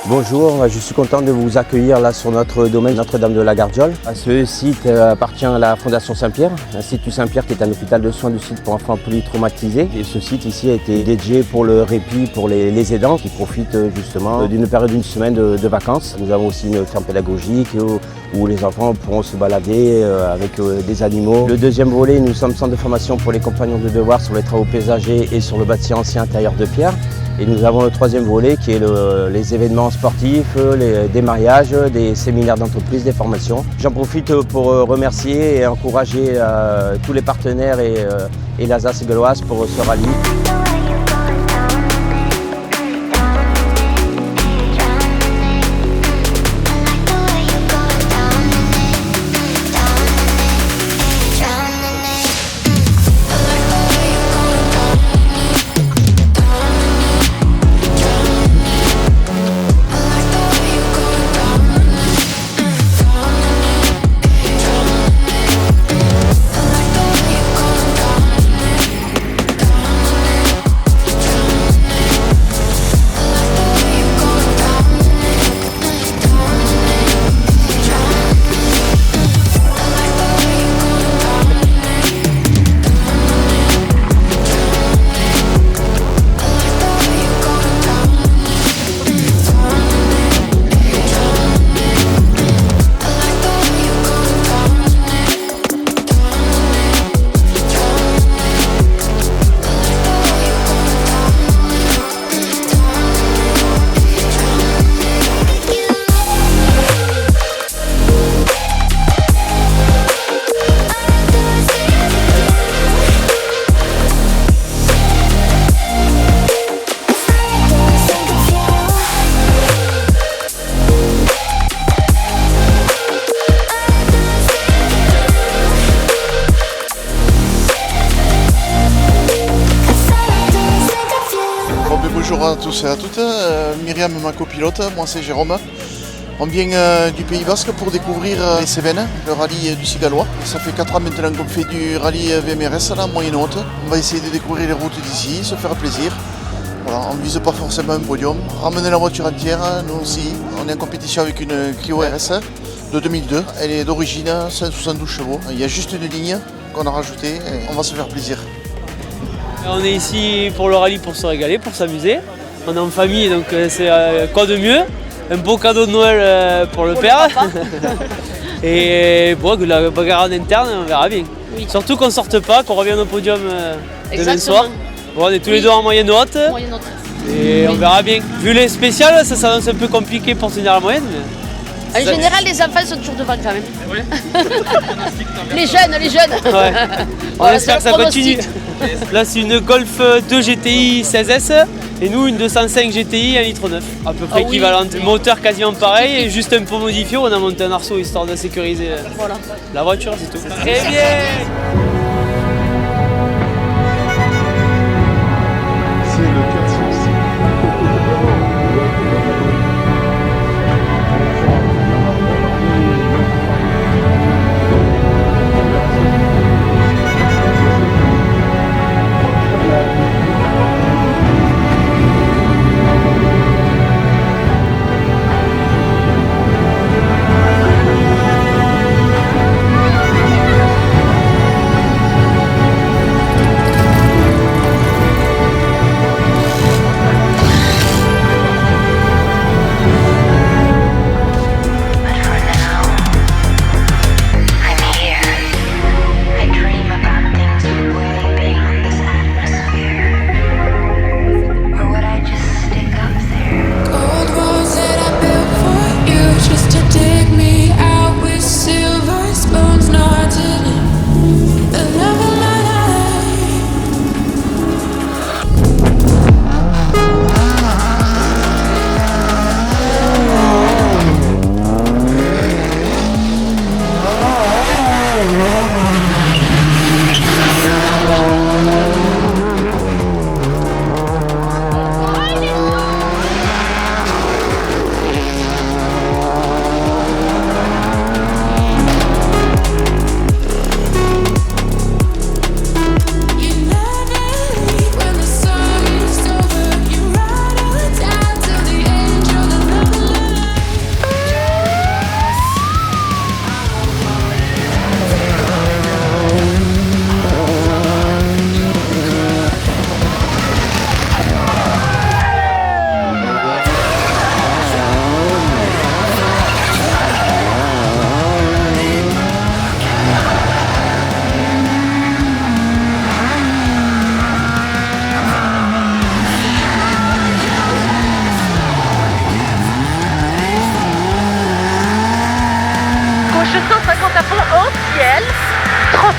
Bonjour, je suis content de vous accueillir là sur notre domaine Notre-Dame de la Gardiole. Ce site appartient à la Fondation Saint-Pierre, l'Institut Saint-Pierre qui est un hôpital de soins du site pour enfants polytraumatisés. Et ce site ici a été dédié pour le répit pour les aidants qui profitent justement d'une période d'une semaine de vacances. Nous avons aussi une ferme pédagogique où les enfants pourront se balader avec des animaux. Le deuxième volet, nous sommes centre de formation pour les compagnons de devoir sur les travaux paysagers et sur le bâti ancien intérieur de pierre. Et nous avons le troisième volet qui est les événements sportifs, des mariages, des séminaires d'entreprise, des formations. J'en profite pour remercier et encourager tous les partenaires et l'Alsace gauloise pour ce rallye. Bonjour à tous et à toutes, Myriam ma copilote, moi c'est Jérôme. On vient du Pays Basque pour découvrir les Cévennes, le rallye du Cigalois. Ça fait 4 ans maintenant qu'on fait du rallye VMRS, la moyenne haute. On va essayer de découvrir les routes d'ici, se faire plaisir. Voilà, on ne vise pas forcément un podium. Ramener la voiture entière, nous aussi. On est en compétition avec une Clio RS de 2002. Elle est d'origine 172 chevaux. Il y a juste une ligne qu'on a rajoutée et on va se faire plaisir. On est ici pour le rallye pour se régaler, pour s'amuser. On est en famille, donc c'est quoi de mieux? Un beau cadeau de Noël pour le père. Et bon, la bagarre en interne, on verra bien. Oui. Surtout qu'on ne sorte pas, qu'on revienne au podium demain soir. Bon, on est tous les deux en moyenne haute. Et on verra bien. Vu les spéciales, ça s'annonce un peu compliqué pour tenir la moyenne. Mais... En général, les enfants sont toujours devant quand même. Oui. Les jeunes. Ouais. On espère que ça continue. Là, c'est une Golf 2 GTI 16S et nous une 205 GTI 1,9 litre. À peu près équivalente. Oui. Moteur quasiment pareil et juste un peu modifié. On a monté un arceau histoire de sécuriser la voiture, c'est tout. Très bien.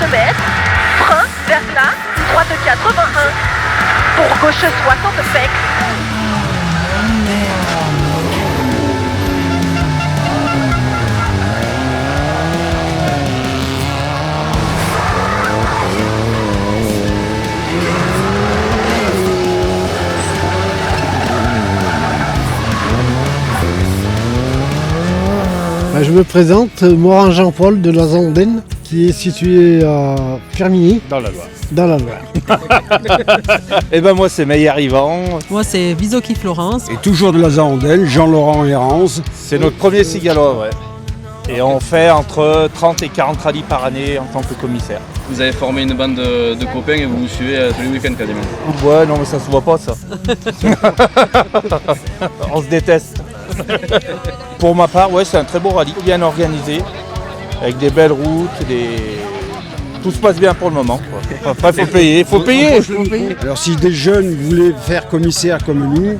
mètres. Frein, verglas, droite 81. Pour gauche 60 flex. Je me présente, Morin Jean-Paul de la Zandenne, qui est situé à Firminy, Dans la Loire. dans la Loire. Et ben moi c'est Meillard Yvan. Moi, c'est Visoki Florence. Et toujours de la Zandenne, Jean-Laurent Hérence. C'est notre premier cigalois, ouais. Et on fait entre 30 et 40 rallyes par année en tant que commissaire. Vous avez formé une bande de copains et vous vous suivez tous les week-ends quasiment. Ouais, non mais ça se voit pas ça. On se déteste. Pour ma part, ouais, c'est un très beau rallye, bien organisé, avec des belles routes, tout se passe bien pour le moment, quoi. Après, faut payer. Alors si des jeunes voulaient faire commissaire comme nous,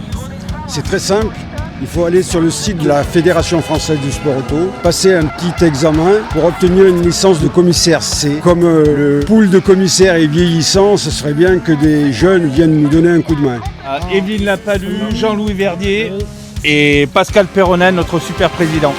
c'est très simple. Il faut aller sur le site de la Fédération française du sport auto, passer un petit examen pour obtenir une licence de commissaire C. Comme le pool de commissaires est vieillissant, ce serait bien que des jeunes viennent nous donner un coup de main. Evelyne Lapalu, Jean-Louis Verdier et Pascal Perronin, notre super président.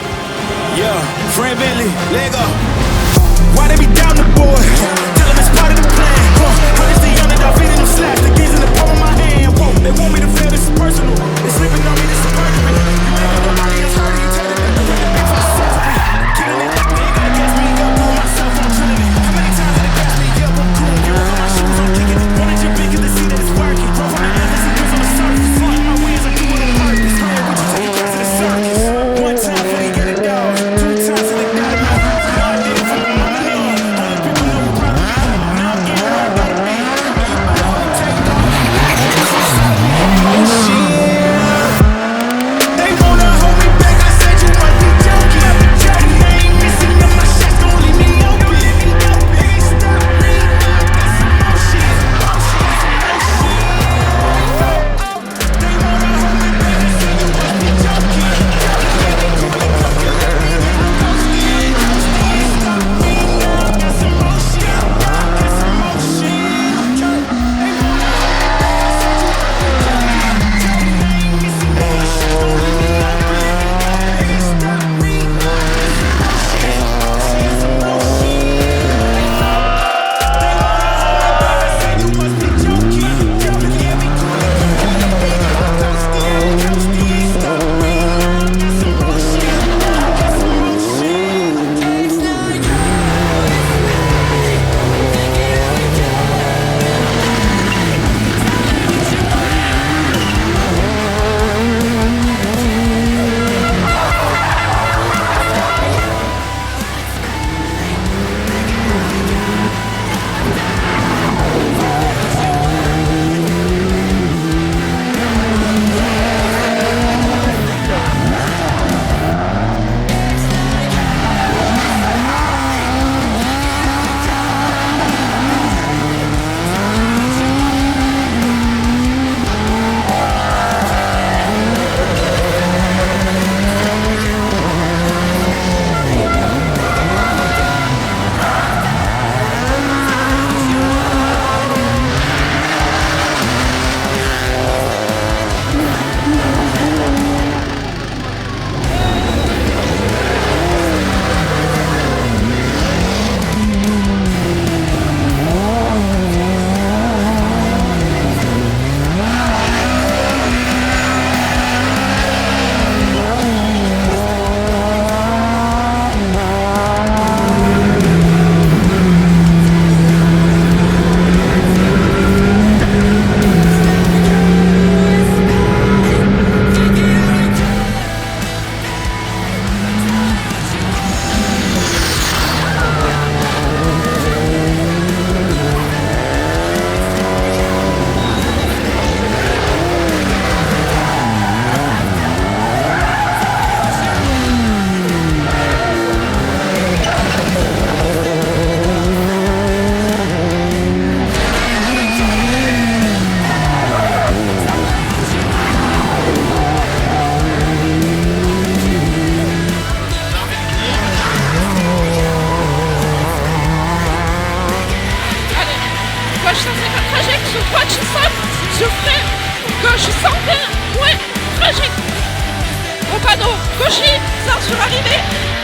Gauchy, sort sur arrivée.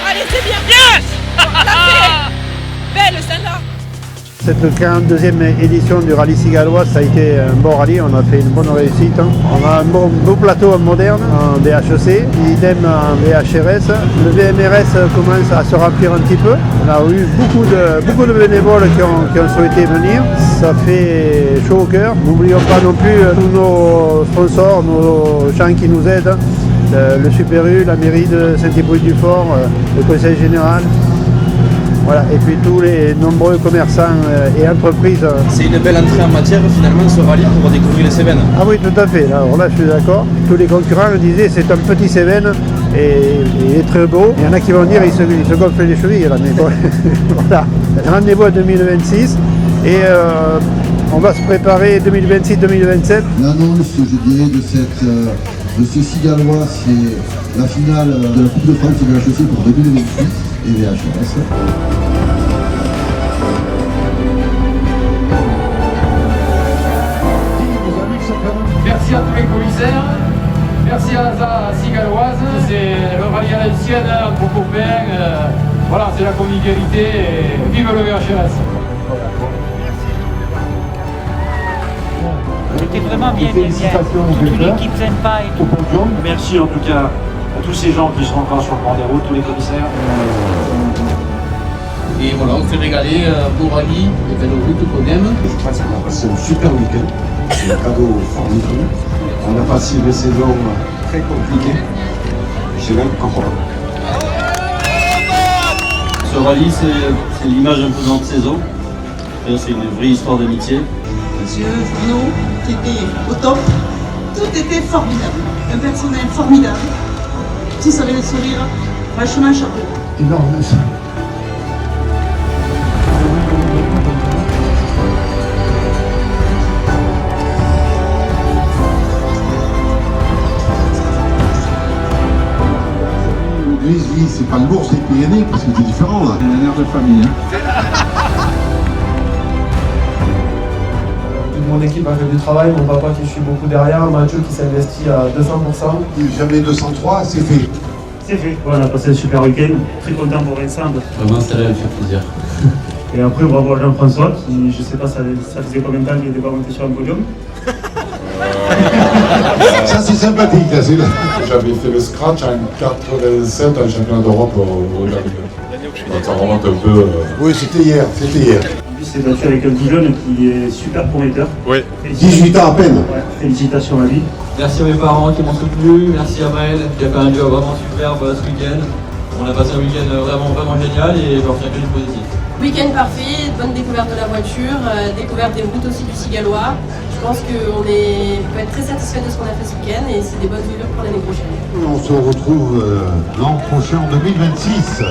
Allez, c'est bien. Yes. On l'a fait. Belle celle-là. Cette 42e édition du rallye Cigalois, ça a été un bon rallye, on a fait une bonne réussite. On a un beau plateau moderne en VHEC, idem en VHRS. Le VMRS commence à se remplir un petit peu. On a eu beaucoup de bénévoles qui ont souhaité venir. Ça fait chaud au cœur. N'oublions pas non plus tous nos sponsors, nos gens qui nous aident. Le Super U, la mairie de Saint-Hippolyte-du-Fort, le conseil général. Voilà, et puis tous les nombreux commerçants et entreprises. C'est une belle entrée en matière finalement ce rallye pour découvrir les Cévennes. Ah oui, tout à fait. Alors là, je suis d'accord. Tous les concurrents disaient c'est un petit Cévennes et il est très beau. Il y en a qui vont dire il se gonfle les chevilles là, mais bon, voilà. Rendez-vous à 2026 et on va se préparer 2026-2027. L'annonce, je dirais, de ce Cigalois, c'est la finale de la Coupe de France de VHEC pour 2026 et VHRS. Merci à tous les commissaires, merci à la Cigaloise, c'est le rallye à l'ancienne entre copains, voilà, c'est la convivialité et vive le VHRS. C'était vraiment bien. Toute l'équipe sympa et tout. Merci en tout cas à tous ces gens qui seront encore sur le bord des routes, tous les commissaires. Et voilà, on s'est régalé, beau rallye, les belles routes qu'on aime. Je pense qu'on a passé un super week-end, c'est un cadeau formidable. On a passé une saison très compliquée. J'ai même encore. Ce rallye, c'est l'image un peu de notre saison. C'est une vraie histoire d'amitié. Monsieur Fourneau, qui était au top, tout était formidable. Un personnel formidable. Tous avaient le sourire, franchement chapeau. Énorme. Grizzly, c'est pas l'ours des Pyrénées parce que c'est différent là. C'est un air de famille. Hein. Mon équipe a fait du travail, mon papa qui suit beaucoup derrière, Mathieu qui s'est investi à 200%. Jamais 203, c'est fait. C'est fait. Voilà, on a passé un super week-end, très content pour Vincent. Vraiment, ça allait me faire plaisir. Et après, on va voir Jean-François, qui, je sais pas, ça faisait combien de temps qu'il n'était pas monté sur un podium. Ça c'est sympathique, là, c'est là. J'avais fait le scratch en 87 en championnat d'Europe au Danemark. Donc ça remonte un peu. Oui, c'était hier. Lui s'est battu avec un tout jeune qui est super prometteur. Oui. 18 ans à peine. Ouais, félicitations à lui. Merci à mes parents qui m'ont soutenu, merci à Maël qui a fait un duo vraiment superbe ce week-end. On a passé un week-end vraiment génial et je retiens que du positif. Week-end parfait, bonne découverte de la voiture, découverte des routes aussi du Cigalois. Je pense qu'on peut être très satisfait de ce qu'on a fait ce week-end et c'est des bonnes allures pour l'année prochaine. On se retrouve l'an prochain en 2026.